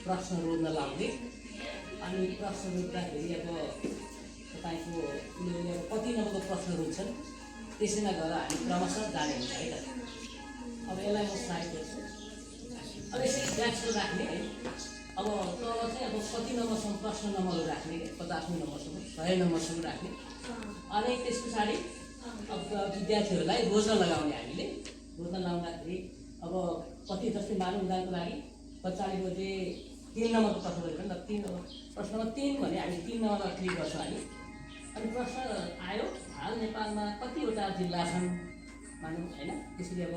प्रश्न रोज्न लाउने अनि प्रश्न रोज्दाखेरि अब तपाईँको उनीहरूले अब कति नम्बरको प्रश्न रोज्छन् त्यसैमा गएर हामी क्रमशः जाने हुन्छ है त। अब यसलाई म स्लाइड गर्छु। अब यसरी ब्याचको राख्ने है। अब तल चाहिँ अब कति नम्बरसम्म प्रश्न नम्बरहरू राख्ने 50 नम्बरसम्म 100 नम्बरसम्म राख्ने अनि त्यस पछाडि अब विद्यार्थीहरूलाई रोज्न लगाउने हामीले रोज्न लाउँदाखेरि अब कति जस्तै मानौँ उदाहरणको लागि बच्चाले रोजे 3 नम्बरको प्रश्न रोजेको नि त 3 नम्बर प्रश्न नम्बर 3 भने हामी 3 नम्बरमा क्लिक गर्छौँ हामी। अनि प्रश्न आयो हाल नेपालमा कतिवटा जिल्ला छन् मानौँ होइन त्यसरी अब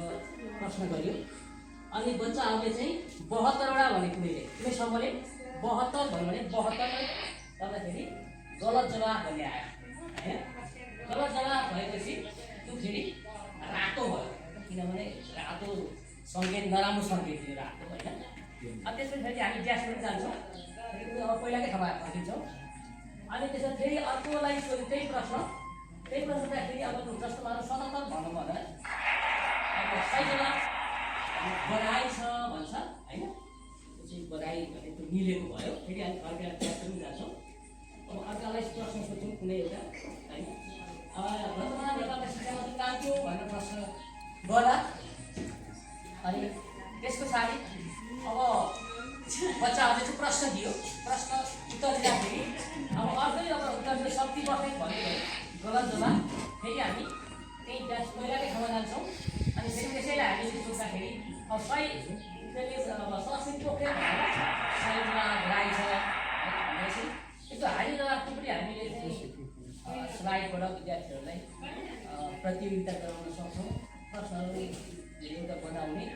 प्रश्न गर्यो अनि बच्चाहरूले चाहिँ 72वटा भने कुनै समूहले 72 भन्यो भने 72 गर्दाखेरि गलत जवाफ भन्ने आयो होइन। गलत जवाफ भएपछि त्यो फेरि रातो भयो किनभने रातो सङ्केत नराम्रो सङ्केत दियो रातो होइन। अनि त्यसपछि फेरि हामी ड्यासबाट जान्छौँ अब पहिलाकै ठाउँमा फर्किन्छौँ अनि त्यसपछि फेरि अर्कोलाई सोध्यो त्यही प्रश्न फेरि अब जस्तो मानौँ 77 भनौँ भने अब सही जवाफ बधाई छ भन्छ होइन। त्यो चाहिँ बधाई भने त्यो मिलेको भयो फेरि हामी फर्केर ड्यास पनि जान्छौँ। अब अर्कालाई प्रश्न सोध्छौँ कुनै एउटा होइन वर्तमान नेपालका शिक्षामन्त्री कहाँ थियो भनेर प्रश्न गर्दा अनि त्यस पछाडि अब बच्चाहरूले चाहिँ प्रश्न दियो प्रश्न उत्तर दिँदाखेरि अब अर्कै अब उत्तर दियो शक्ति बस्ने भन्यो गलत जवाफ फेरि हामी त्यही ड्यास पहिलाकै ठाउँमा जान्छौँ अनि फेरि त्यसैलाई हामीले सोच्दाखेरि अब सही त्यसले अब ससिन पोख्यो भनेर सही जवाफ राखेको छ भनेपछि यस्तो हाई जवाफको पनि हामीले चाहिँ स्लाइडबाट विद्यार्थीहरूलाई प्रतियोगिता गराउन सक्छौँ। प्रश्नहरू एउटा बनाउने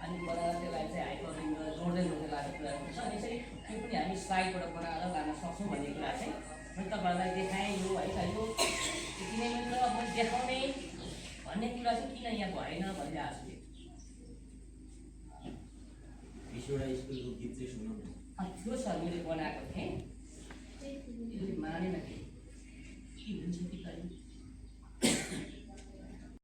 अनि बनाएर त्यसलाई चाहिँ हाइपरलिङ्क जोड्दै लाने कुराहरू छ अनि यसरी त्यो पनि हामी स्लाइडबाट बनाएर लान सक्छौँ भन्ने कुरा चाहिँ मैले तपाईँहरूलाई देखाएँ यो है त यो किन मात्र अब देखाउने भन्ने कुरा चाहिँ किन यहाँ भएन भन्ने आएको छु। 20वटा स्कुलको गीत चाहिँ सुनाउनु। त्यो छ मैले बनाएको थिएँ